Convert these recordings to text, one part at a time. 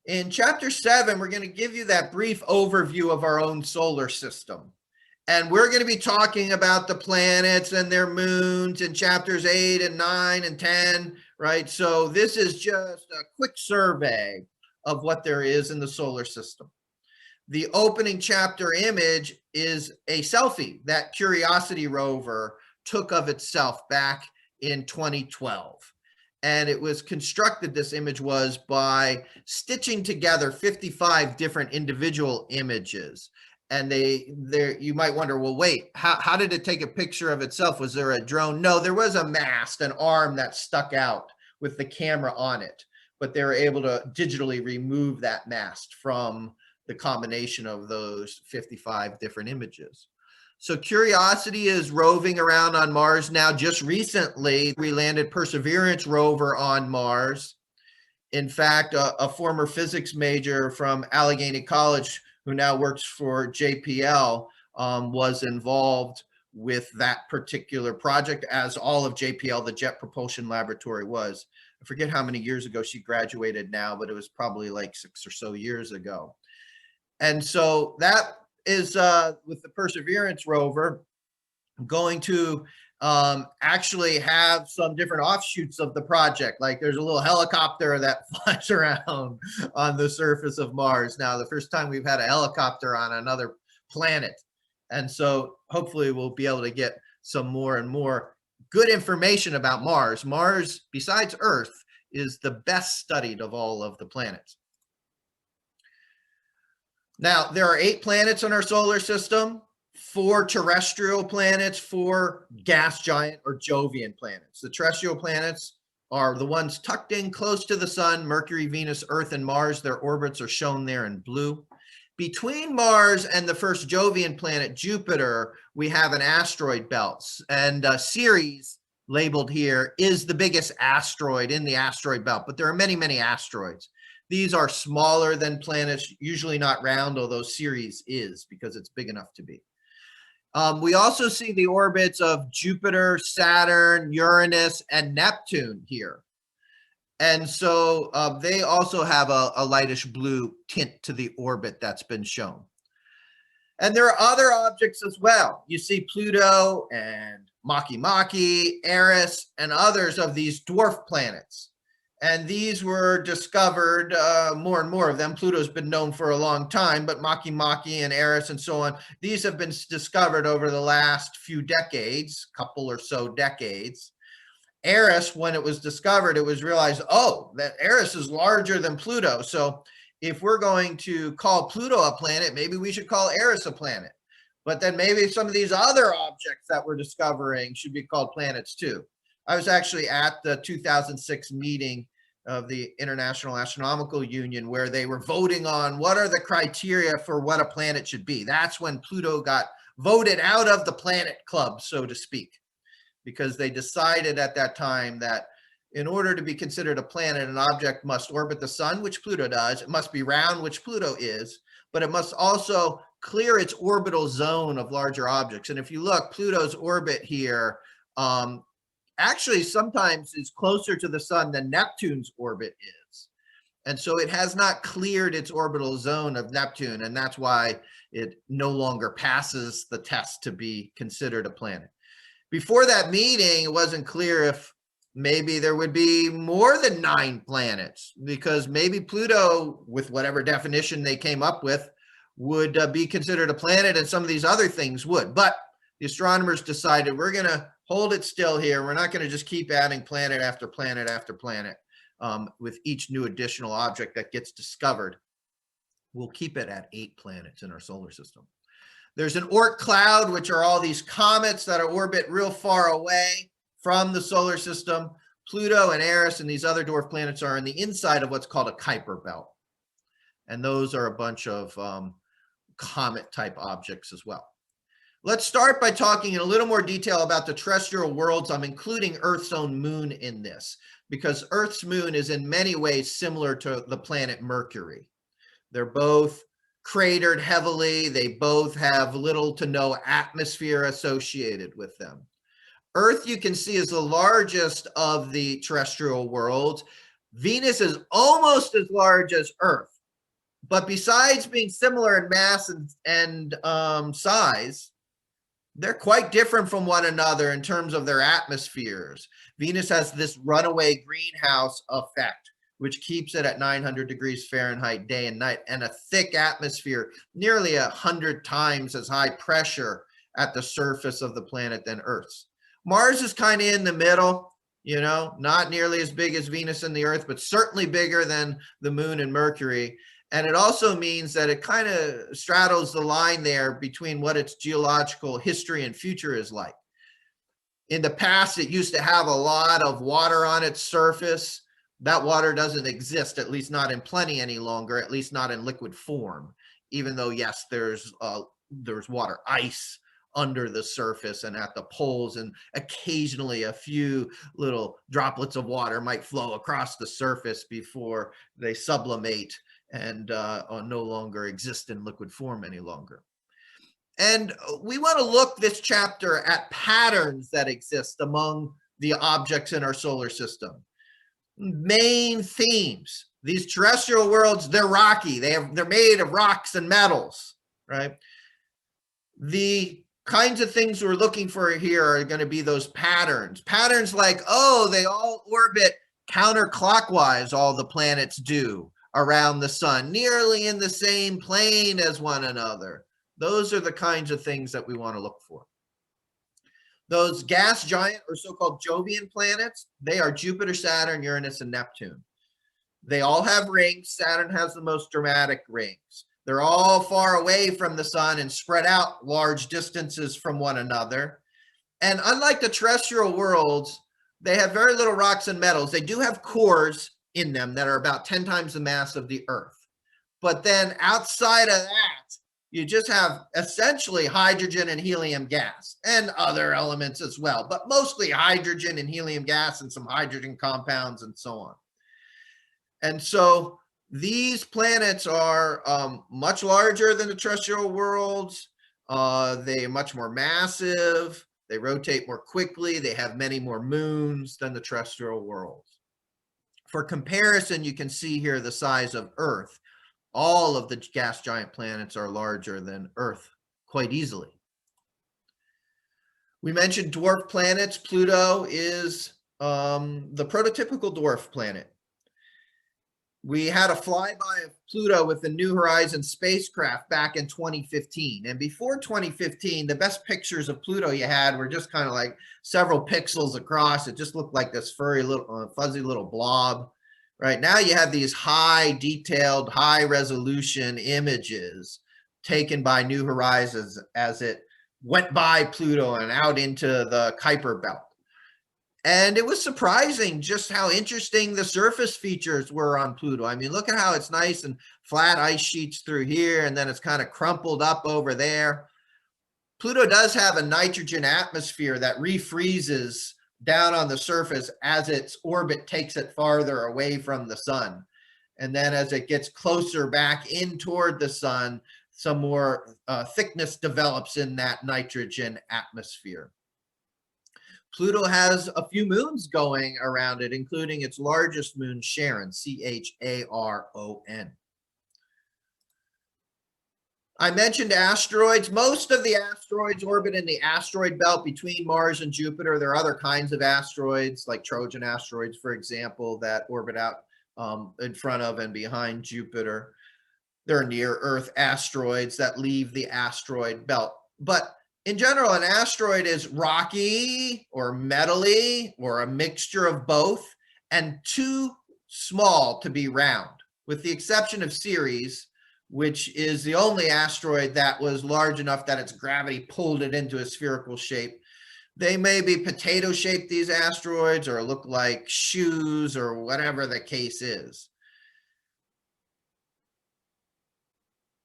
In chapter 7, we're going to give you that brief overview of our own solar system. And we're going to be talking about the planets and their moons in chapters 8 and 9 and 10, right? So this is just a quick survey of what there is in the solar system. The opening chapter image is a selfie that Curiosity rover took of itself back in 2012. And it was constructed, this image was, by stitching together 55 different individual images. And you might wonder, well, wait, how did it take a picture of itself? Was there a drone? No, there was a mast, an arm that stuck out with the camera on it, but they were able to digitally remove that mast from the combination of those 55 different images. So Curiosity is roving around on Mars now. Just recently, we landed Perseverance rover on Mars. In fact, a former physics major from Allegheny College, who now works for JPL, was involved with that particular project, as all of JPL, the Jet Propulsion Laboratory, was. I forget how many years ago she graduated now, but it was probably like 6 or so years ago. And so that is, with the Perseverance rover, going to actually have some different offshoots of the project. Like there's a little helicopter that flies around on the surface of Mars. Now, the first time we've had a helicopter on another planet. And so hopefully we'll be able to get some more and more good information about Mars. Mars, besides Earth, is the best studied of all of the planets. Now, there are 8 planets in our solar system, 4 terrestrial planets, 4 gas giant or Jovian planets. The terrestrial planets are the ones tucked in close to the sun: Mercury, Venus, Earth, and Mars. Their orbits are shown there in blue. Between Mars and the first Jovian planet, Jupiter, we have an asteroid belt. And Ceres, labeled here, is the biggest asteroid in the asteroid belt, but there are many, many asteroids. These are smaller than planets, usually not round, although Ceres is, because it's big enough to be. We also see the orbits of Jupiter, Saturn, Uranus, and Neptune here. And so they also have a lightish blue tint to the orbit that's been shown. And there are other objects as well. You see Pluto and Makemake, Eris, and others of these dwarf planets. And these were discovered, more and more of them. Pluto's been known for a long time, but Makemake and Eris and so on, these have been discovered over the last few decades, couple or so decades. Eris, when it was discovered, it was realized, oh, that Eris is larger than Pluto. So if we're going to call Pluto a planet, maybe we should call Eris a planet. But then maybe some of these other objects that we're discovering should be called planets too. I was actually at the 2006 meeting of the International Astronomical Union, where they were voting on what are the criteria for what a planet should be. That's when Pluto got voted out of the planet club, so to speak, because they decided at that time that in order to be considered a planet, an object must orbit the sun, which Pluto does. It must be round, which Pluto is, but it must also clear its orbital zone of larger objects. And if you look, Pluto's orbit here, actually sometimes is closer to the sun than Neptune's orbit is. And so it has not cleared its orbital zone of Neptune, and that's why it no longer passes the test to be considered a planet. Before that meeting, it wasn't clear if maybe there would be more than 9 planets, because maybe Pluto, with whatever definition they came up with, would be considered a planet, and some of these other things would. But the astronomers decided we're going to hold it still here. We're not going to just keep adding planet after planet after planet with each new additional object that gets discovered. We'll keep it at 8 planets in our solar system. There's an Oort cloud, which are all these comets that orbit real far away from the solar system. Pluto and Eris and these other dwarf planets are in the inside of what's called a Kuiper Belt. And those are a bunch of comet-type objects as well. Let's start by talking in a little more detail about the terrestrial worlds. I'm including Earth's own moon in this, because Earth's moon is in many ways similar to the planet Mercury. They're both cratered heavily. They both have little to no atmosphere associated with them. Earth, you can see, is the largest of the terrestrial worlds. Venus is almost as large as Earth, But besides being similar in mass and size, they're quite different from one another in terms of their atmospheres. Venus has this runaway greenhouse effect, which keeps it at 900 degrees Fahrenheit day and night, and a thick atmosphere, nearly 100 times as high pressure at the surface of the planet than Earth's. Mars is kind of in the middle, you know, not nearly as big as Venus and the Earth, but certainly bigger than the Moon and Mercury. And it also means that it kind of straddles the line there between what its geological history and future is like. In the past, it used to have a lot of water on its surface. That water doesn't exist, at least not in plenty any longer, at least not in liquid form, even though, yes, there's water ice under the surface and at the poles, and occasionally a few little droplets of water might flow across the surface before they sublimate and no longer exist in liquid form any longer. And we want to look this chapter at patterns that exist among the objects in our solar system. Main themes. These terrestrial worlds, they're rocky. They're made of rocks and metals, right? The kinds of things we're looking for here are going to be those patterns. Patterns like, oh, they all orbit counterclockwise, all the planets do around the sun, nearly in the same plane as one another. Those are the kinds of things that we want to look for. Those gas giant or so-called Jovian planets, they are Jupiter, Saturn, Uranus, and Neptune. They all have rings. Saturn has the most dramatic rings. They're all far away from the sun and spread out large distances from one another. And unlike the terrestrial worlds, they have very little rocks and metals. They do have cores in them that are about 10 times the mass of the Earth. But then outside of that, you just have essentially hydrogen and helium gas and other elements as well, but mostly hydrogen and helium gas and some hydrogen compounds and so on. And so these planets are much larger than the terrestrial worlds. They're much more massive. They rotate more quickly. They have many more moons than the terrestrial worlds. For comparison, you can see here the size of Earth. All of the gas giant planets are larger than Earth quite easily. We mentioned dwarf planets. Pluto is the prototypical dwarf planet. We had a flyby of Pluto with the New Horizons spacecraft back in 2015. And before 2015, the best pictures of Pluto you had were just kind of like several pixels across. It just looked like this furry little fuzzy little blob. Right now you have these high detailed, high resolution images taken by New Horizons as it went by Pluto and out into the Kuiper Belt. And it was surprising just how interesting the surface features were on Pluto. I mean, look at how it's nice and flat ice sheets through here, and then it's kind of crumpled up over there. Pluto does have a nitrogen atmosphere that refreezes down on the surface as its orbit takes it farther away from the sun. And then as it gets closer back in toward the sun, some more thickness develops in that nitrogen atmosphere. Pluto has a few moons going around it, including its largest moon, Charon, C-H-A-R-O-N. I mentioned asteroids. Most of the asteroids orbit in the asteroid belt between Mars and Jupiter. There are other kinds of asteroids, like Trojan asteroids, for example, that orbit out in front of and behind Jupiter. There are near-Earth asteroids that leave the asteroid belt. But in general, an asteroid is rocky or metally or a mixture of both and too small to be round, with the exception of Ceres, which is the only asteroid that was large enough that its gravity pulled it into a spherical shape. They may be potato-shaped, these asteroids, or look like shoes or whatever the case is.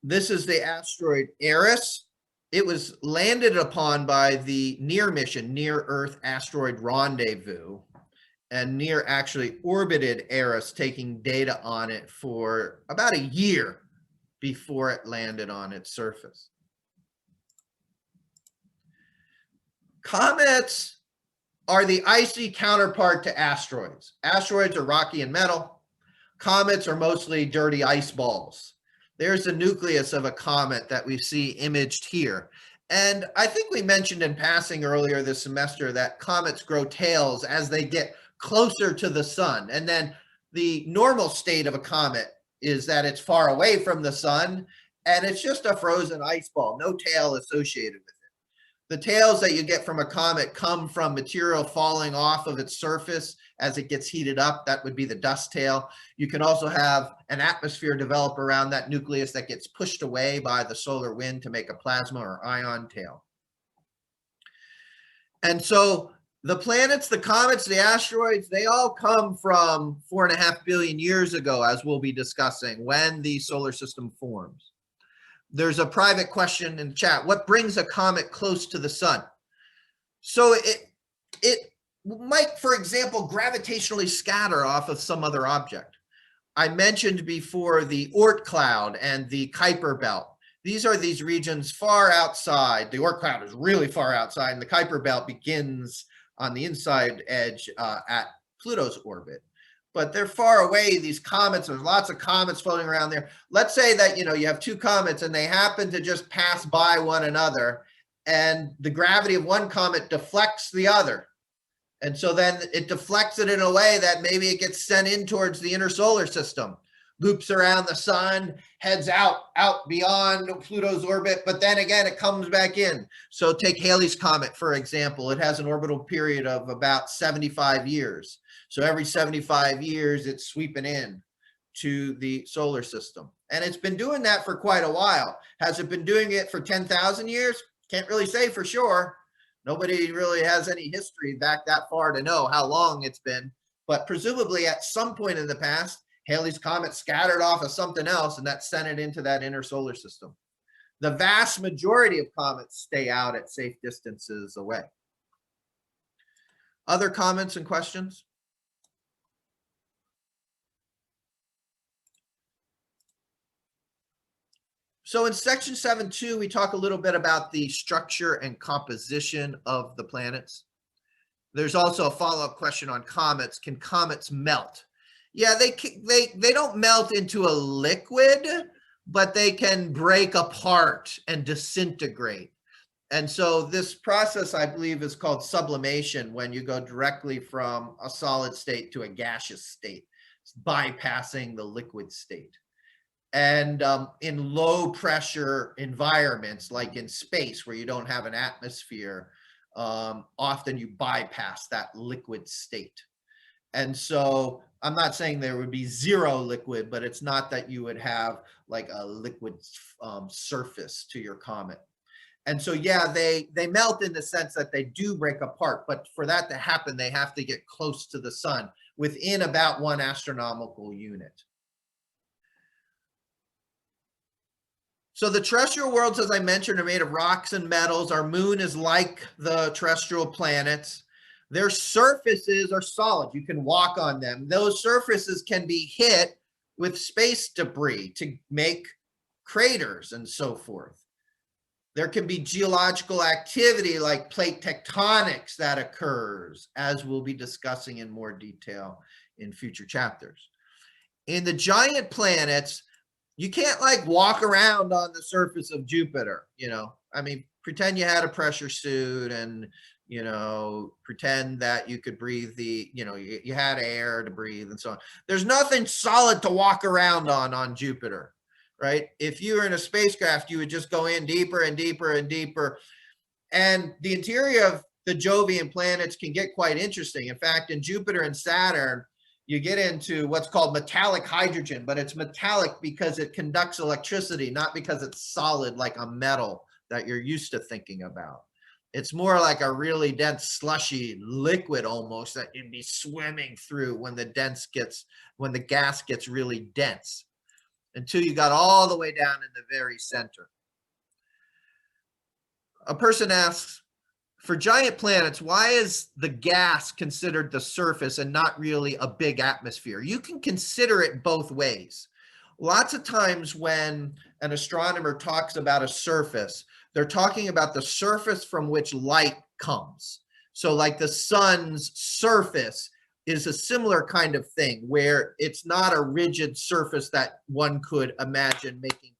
This is the asteroid Eris. It was landed upon by the NEAR mission, Near Earth Asteroid Rendezvous, and NEAR actually orbited Eris, taking data on it for about a year before it landed on its surface. Comets are the icy counterpart to asteroids. Asteroids are rocky and metal. Comets are mostly dirty ice balls. There's the nucleus of a comet that we see imaged here. And I think we mentioned in passing earlier this semester that comets grow tails as they get closer to the sun. And then the normal state of a comet is that it's far away from the sun and it's just a frozen ice ball, no tail associated with it. The tails that you get from a comet come from material falling off of its surface as it gets heated up. That would be the dust tail. You can also have an atmosphere develop around that nucleus that gets pushed away by the solar wind to make a plasma or ion tail. And so the planets, the comets, the asteroids, they all come from 4.5 billion years ago, as we'll be discussing, when the solar system forms. There's a private question in the chat. What brings a comet close to the sun? So it might, for example, gravitationally scatter off of some other object. I mentioned before the Oort cloud and the Kuiper Belt. These are these regions far outside. The Oort cloud is really far outside, and the Kuiper Belt begins on the inside edge at Pluto's orbit. But they're far away, these comets. There's lots of comets floating around there. Let's say that, you have two comets and they happen to just pass by one another, and the gravity of one comet deflects the other. And so then it deflects it in a way that maybe it gets sent in towards the inner solar system, loops around the sun, heads out beyond Pluto's orbit, but then again, it comes back in. So take Halley's Comet, for example. It has an orbital period of about 75 years. So every 75 years, it's sweeping in to the solar system. And it's been doing that for quite a while. Has it been doing it for 10,000 years? Can't really say for sure. Nobody really has any history back that far to know how long it's been. But presumably at some point in the past, Halley's Comet scattered off of something else, and that sent it into that inner solar system. The vast majority of comets stay out at safe distances away. Other comments and questions? So in section 7.2, we talk a little bit about the structure and composition of the planets. There's also a follow-up question on comets. Can comets melt? Yeah, they don't melt into a liquid, but they can break apart and disintegrate. And so this process, I believe, is called sublimation, when you go directly from a solid state to a gaseous state, bypassing the liquid state. And in low pressure environments, like in space where you don't have an atmosphere, often you bypass that liquid state. And so I'm not saying there would be zero liquid, but it's not that you would have like a liquid surface to your comet. And so, yeah, they melt in the sense that they do break apart, but for that to happen, they have to get close to the sun within about 1 astronomical unit. So the terrestrial worlds, as I mentioned, are made of rocks and metals. Our moon is like the terrestrial planets. Their surfaces are solid. You can walk on them. Those surfaces can be hit with space debris to make craters and so forth. There can be geological activity like plate tectonics that occurs, as we'll be discussing in more detail in future chapters. In the giant planets, you can't like walk around on the surface of Jupiter, I mean, pretend you had a pressure suit and, pretend that you could breathe you had air to breathe and so on. There's nothing solid to walk around on Jupiter, right? If you were in a spacecraft, you would just go in deeper and deeper and deeper. And the interior of the Jovian planets can get quite interesting. In fact, in Jupiter and Saturn, you get into what's called metallic hydrogen, but it's metallic because it conducts electricity, not because it's solid like a metal that you're used to thinking about. It's more like a really dense, slushy liquid almost that you'd be swimming through when the gas gets really dense, until you got all the way down in the very center. A person asks, for giant planets, why is the gas considered the surface and not really a big atmosphere? You can consider it both ways. Lots of times when an astronomer talks about a surface, they're talking about the surface from which light comes. So like the sun's surface is a similar kind of thing where it's not a rigid surface that one could imagine making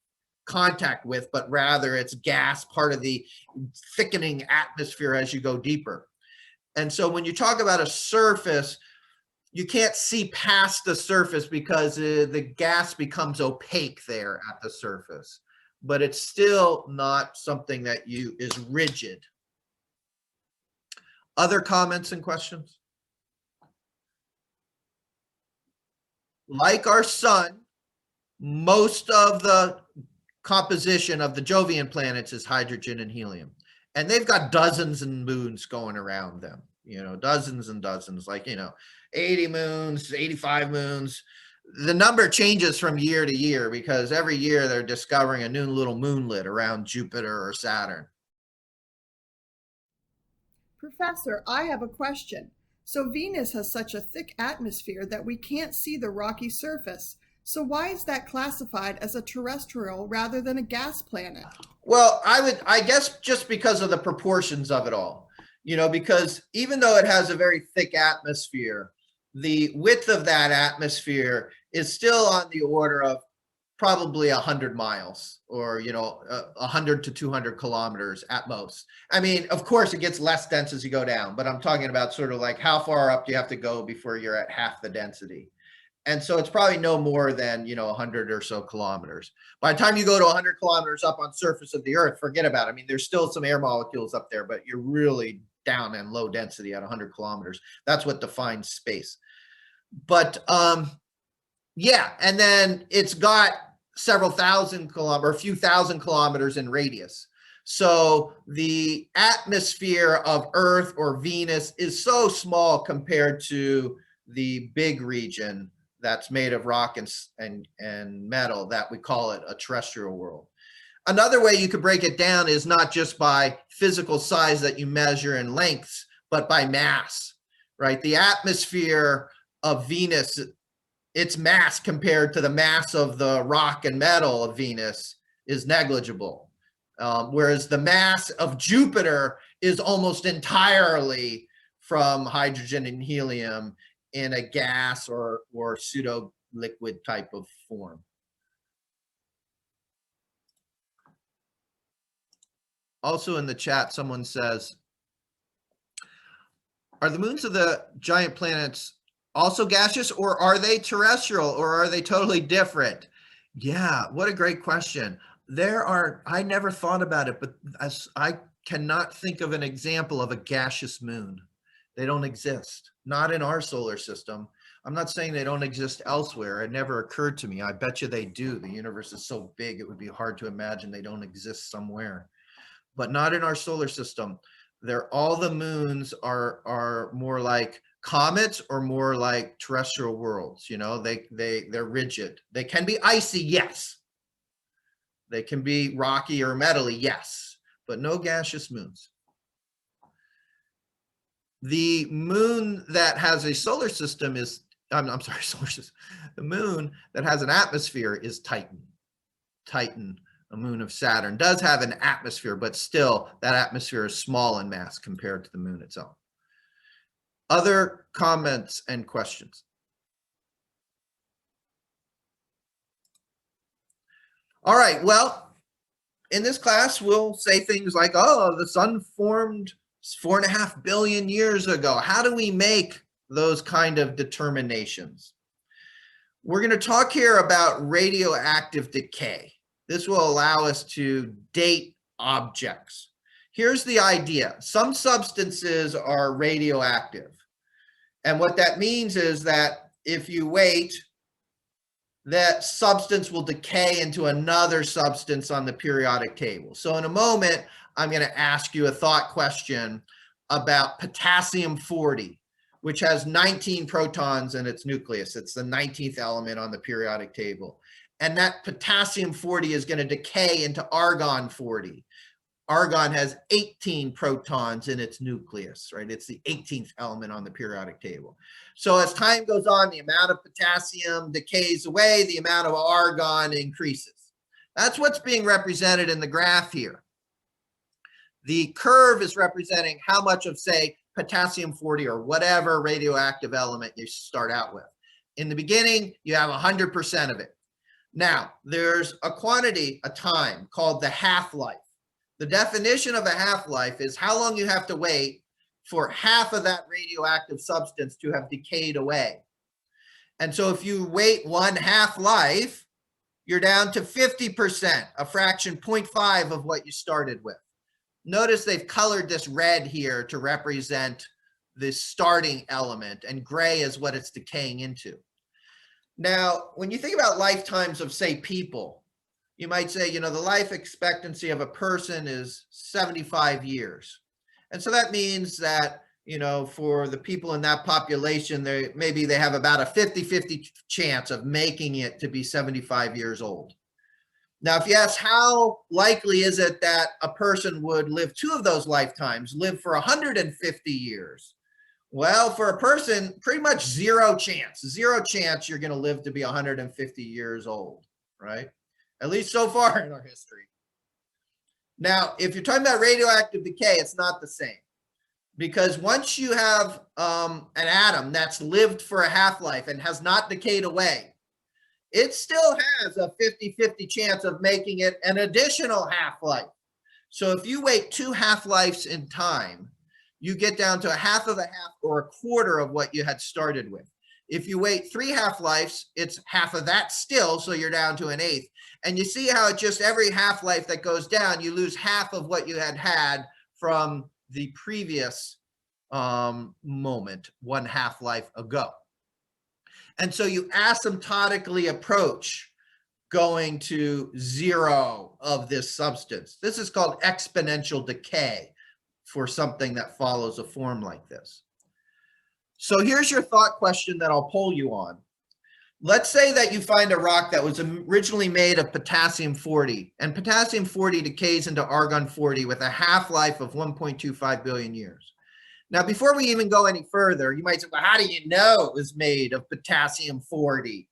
contact with, but rather it's gas, part of the thickening atmosphere as you go deeper. And so when you talk about a surface, you can't see past the surface because the gas becomes opaque there at the surface, but it's still not something that is rigid. Other comments and questions? Like our sun, most of the composition of the Jovian planets is hydrogen and helium. And they've got dozens and moons going around them, dozens and dozens, like, 80 moons, 85 moons. The number changes from year to year because every year they're discovering a new little moonlet around Jupiter or Saturn. Professor, I have a question. So Venus has such a thick atmosphere that we can't see the rocky surface. So why is that classified as a terrestrial rather than a gas planet? Well, I guess just because of the proportions of it all, because even though it has a very thick atmosphere, the width of that atmosphere is still on the order of probably 100 miles or, 100 to 200 kilometers at most. I mean, of course, it gets less dense as you go down, but I'm talking about sort of like how far up do you have to go before you're at half the density. And so it's probably no more than, 100 or so kilometers. By the time you go to 100 kilometers up on surface of the Earth, forget about it. I mean, there's still some air molecules up there, but you're really down in low density at 100 kilometers. That's what defines space. But yeah, and then it's got several thousand kilometers, or a few thousand kilometers in radius. So the atmosphere of Earth or Venus is so small compared to the big region that's made of rock and metal that we call it a terrestrial world. Another way you could break it down is not just by physical size that you measure in lengths, but by mass, right? The atmosphere of Venus, its mass compared to the mass of the rock and metal of Venus is negligible. Whereas the mass of Jupiter is almost entirely from hydrogen and helium in a gas or pseudo liquid type of form. Also in the chat, someone says, are the moons of the giant planets also gaseous, or are they terrestrial, or are they totally different? Yeah, what a great question. I never thought about it, but I cannot think of an example of a gaseous moon. They don't exist, not in our solar system. I'm not saying they don't exist elsewhere. It never occurred to me. I bet you they do. The universe is so big, it would be hard to imagine they don't exist somewhere, but not in our solar system. All the moons are more like comets or more like terrestrial worlds. They're rigid. They can be icy, yes. They can be rocky or metally, yes, but no gaseous moons. The moon that has a solar system is, I'm sorry, solar system. The moon that has an atmosphere is Titan. Titan, a moon of Saturn, does have an atmosphere, but still that atmosphere is small in mass compared to the moon itself. Other comments and questions? All right, well, in this class, we'll say things like, oh, the sun formed 4.5 billion years ago. How do we make those kind of determinations? We're going to talk here about radioactive decay. This will allow us to date objects. Here's the idea. Some substances are radioactive. And what that means is that if you wait, that substance will decay into another substance on the periodic table. So in a moment, I'm going to ask you a thought question about potassium 40, which has 19 protons in its nucleus. It's the 19th element on the periodic table. And that potassium 40 is going to decay into argon 40. Argon has 18 protons in its nucleus, right? It's the 18th element on the periodic table. So as time goes on, the amount of potassium decays away, the amount of argon increases. That's what's being represented in the graph here. The curve is representing how much of, say, potassium 40 or whatever radioactive element you start out with. In the beginning, you have 100% of it. Now, there's a quantity, a time, called the half-life. The definition of a half-life is how long you have to wait for half of that radioactive substance to have decayed away. And so if you wait one half-life, you're down to 50%, a fraction 0.5 of what you started with. Notice they've colored this red here to represent the starting element, and gray is what it's decaying into. Now, when you think about lifetimes of, say, people, you might say, the life expectancy of a person is 75 years. And so that means that, for the people in that population, maybe they have about a 50-50 chance of making it to be 75 years old. Now, if you ask how likely is it that a person would live two of those lifetimes, live for 150 years? Well, for a person, pretty much zero chance you're going to live to be 150 years old, right? At least so far in our history. Now, if you're talking about radioactive decay, it's not the same. Because once you have an atom that's lived for a half-life and has not decayed away, it still has a 50-50 chance of making it an additional half-life. So if you wait two half-lives in time, you get down to a half of a half or a quarter of what you had started with. If you wait three half-lives, it's half of that still, so you're down to an eighth. And you see how it just every half-life that goes down, you lose half of what you had from the previous moment, one half-life ago. And so you asymptotically approach going to zero of this substance. This is called exponential decay for something that follows a form like this. So here's your thought question that I'll poll you on. Let's say that you find a rock that was originally made of potassium 40, and potassium 40 decays into argon 40 with a half-life of 1.25 billion years. Now, before we even go any further, you might say, well, how do you know it was made of potassium 40?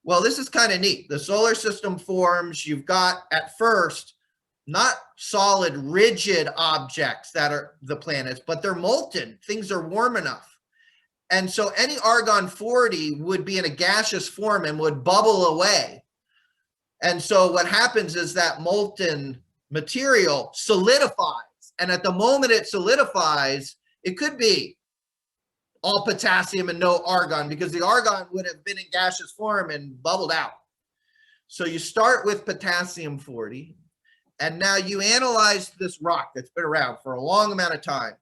Well, this is kind of neat. The solar system forms, you've got at first not solid, rigid objects that are the planets, but they're molten. Things are warm enough. And so any argon 40 would be in a gaseous form and would bubble away. And so what happens is that molten material solidifies. And at the moment it solidifies, it could be all potassium and no argon, because the argon would have been in gaseous form and bubbled out. So you start with potassium 40. And now you analyze this rock that's been around for a long amount of time.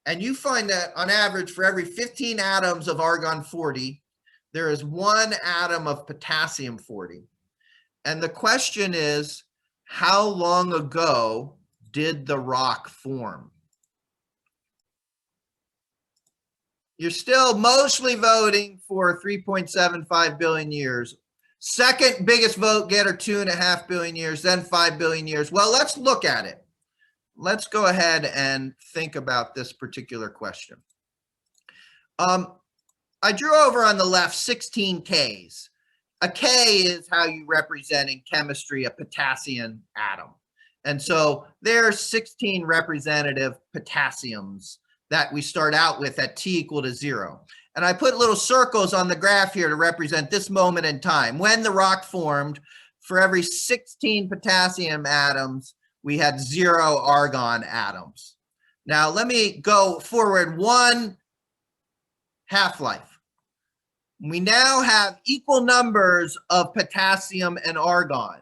And you find that on average, for every 15 atoms of argon 40, there is one atom of potassium 40. And the question is, how long ago did the rock form? You're still mostly voting for 3.75 billion years. Second biggest vote getter, 2.5 billion years, then 5 billion years. Well, let's look at it. Let's go ahead and think about this particular question. I drew over on the left 16 Ks. A K is how you represent in chemistry a potassium atom. And so there's 16 representative potassiums that we start out with at T equal to 0. And I put little circles on the graph here to represent this moment in time. When the rock formed, for every 16 potassium atoms, we had 0 argon atoms. Now, let me go forward one half-life. We now have equal numbers of potassium and argon.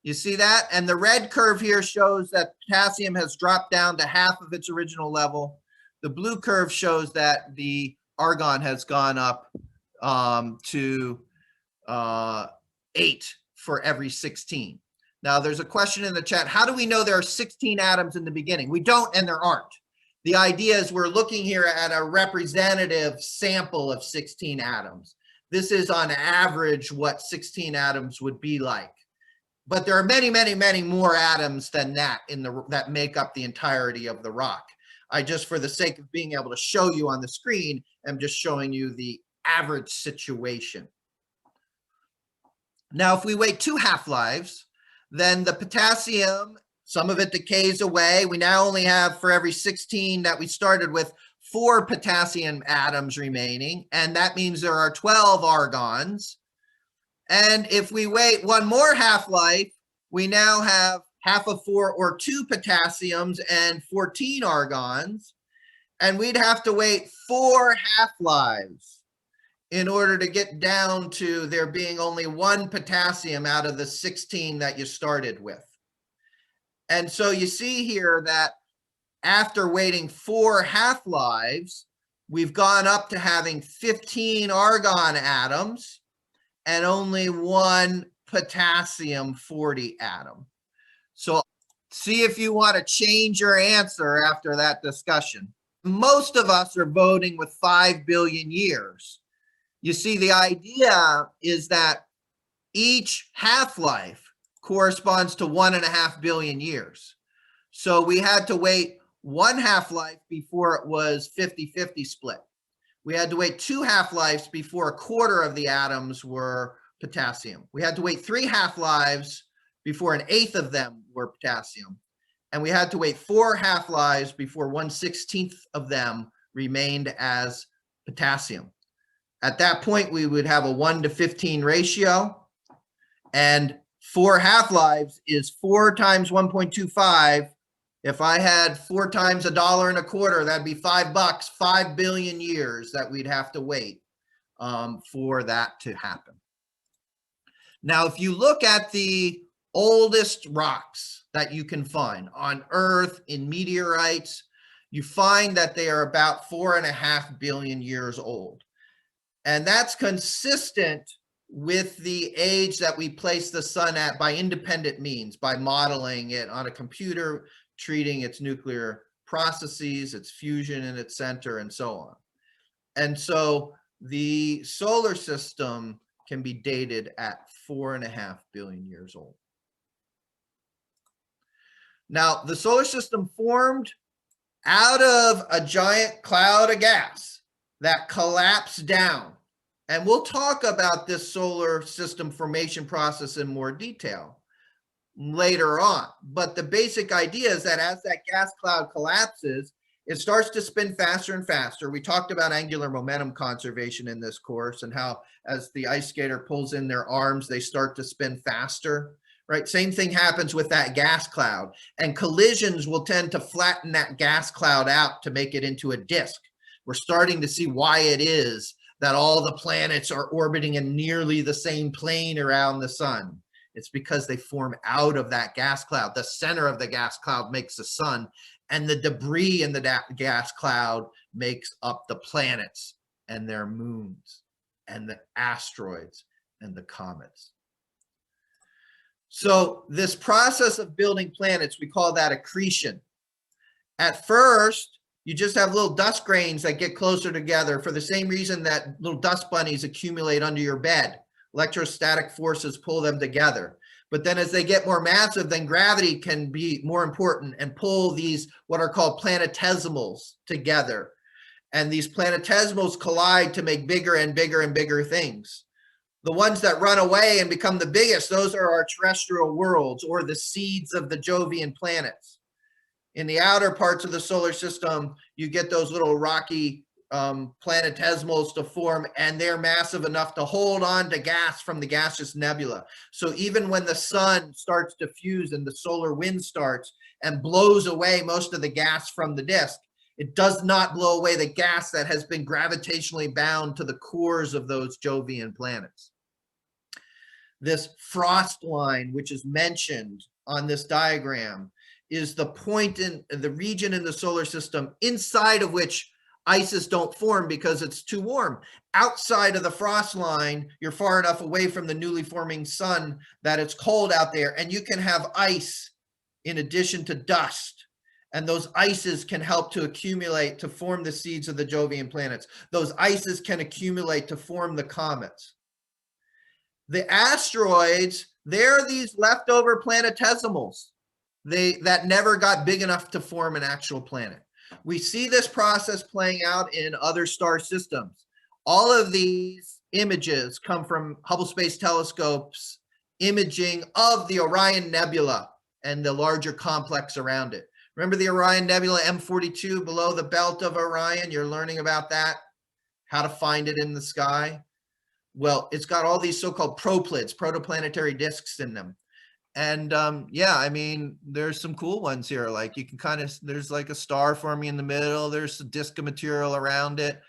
You see that? And the red curve here shows that potassium has dropped down to half of its original level. The blue curve shows that the argon has gone up to 8 for every 16. Now, there's a question in the chat. How do we know there are 16 atoms in the beginning? We don't, and there aren't. The idea is we're looking here at a representative sample of 16 atoms. This is on average what 16 atoms would be like. But there are many, many, many more atoms than that that make up the entirety of the rock. I just, for the sake of being able to show you on the screen, am just showing you the average situation. Now, if we wait 2 half-lives, then the potassium, some of it decays away. We now only have, for every 16 that we started with, 4 potassium atoms remaining, and that means there are 12 argons. And if we wait one more half-life, we now have half of 4 or 2 potassiums and 14 argons. And we'd have to wait 4 half-lives in order to get down to there being only 1 potassium out of the 16 that you started with. And so you see here that after waiting 4 half-lives, we've gone up to having 15 argon atoms and only 1 potassium 40 atom. So see if you want to change your answer after that discussion. Most of us are voting with 5 billion years. You see, the idea is that each half-life corresponds to 1.5 billion years. So we had to wait 1 half-life before it was 50-50 split. We had to wait 2 half-lives before 1/4 of the atoms were potassium. We had to wait 3 half-lives before 1/8 of them were potassium. And we had to wait 4 half-lives before 1/16 of them remained as potassium. At that point, we would have a 1:15 ratio, and 4 half-lives is 4 times 1.25. If I had 4 times $1.25, that'd be $5, 5 billion years that we'd have to wait for that to happen. Now, if you look at the oldest rocks that you can find on Earth in meteorites, you find that they are about 4.5 billion years old. And that's consistent with the age that we place the sun at by independent means, by modeling it on a computer, treating its nuclear processes, its fusion in its center, and so on. And so the solar system can be dated at 4.5 billion years old. Now, the solar system formed out of a giant cloud of gas that collapsed down. And we'll talk about this solar system formation process in more detail later on. But the basic idea is that as that gas cloud collapses, it starts to spin faster and faster. We talked about angular momentum conservation in this course and how as the ice skater pulls in their arms, they start to spin faster, right? Same thing happens with that gas cloud, and collisions will tend to flatten that gas cloud out to make it into a disk. We're starting to see why it is that all the planets are orbiting in nearly the same plane around the sun. It's because they form out of that gas cloud. The center of the gas cloud makes the sun, and the debris in the gas cloud makes up the planets and their moons and the asteroids and the comets. So this process of building planets, we call that accretion. At first, you just have little dust grains that get closer together for the same reason that little dust bunnies accumulate under your bed. Electrostatic forces pull them together. But then as they get more massive, then gravity can be more important and pull these what are called planetesimals together. And these planetesimals collide to make bigger and bigger and bigger things. The ones that run away and become the biggest, those are our terrestrial worlds, or the seeds of the Jovian planets. In the outer parts of the solar system, you get those little rocky planetesimals to form, and they're massive enough to hold on to gas from the gaseous nebula. So even when the sun starts to fuse and the solar wind starts and blows away most of the gas from the disk, it does not blow away the gas that has been gravitationally bound to the cores of those Jovian planets. This frost line, which is mentioned on this diagram, is the point in the region in the solar system inside of which ices don't form because it's too warm. Outside of the frost line, you're far enough away from the newly forming sun that it's cold out there, and you can have ice in addition to dust. And those ices can help to accumulate to form the seeds of the Jovian planets. Those ices can accumulate to form the comets. The asteroids, they're these leftover planetesimals that never got big enough to form an actual planet. We see this process playing out in other star systems. All of these images come from Hubble Space Telescope's imaging of the Orion Nebula and the larger complex around it. Remember the Orion Nebula M42 below the belt of Orion? You're learning about that, how to find it in the sky. Well, it's got all these so-called proplids, protoplanetary disks in them. And yeah, I mean, there's some cool ones here. Like you can kind of, there's like a star forming in the middle. There's a disk of material around it.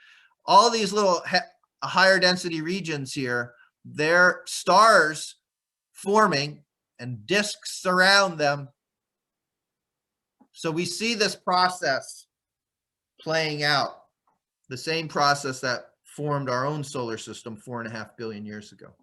All these little higher density regions here, they're stars forming and disks surround them. So we see this process playing out, the same process that formed our own solar system 4.5 billion years ago.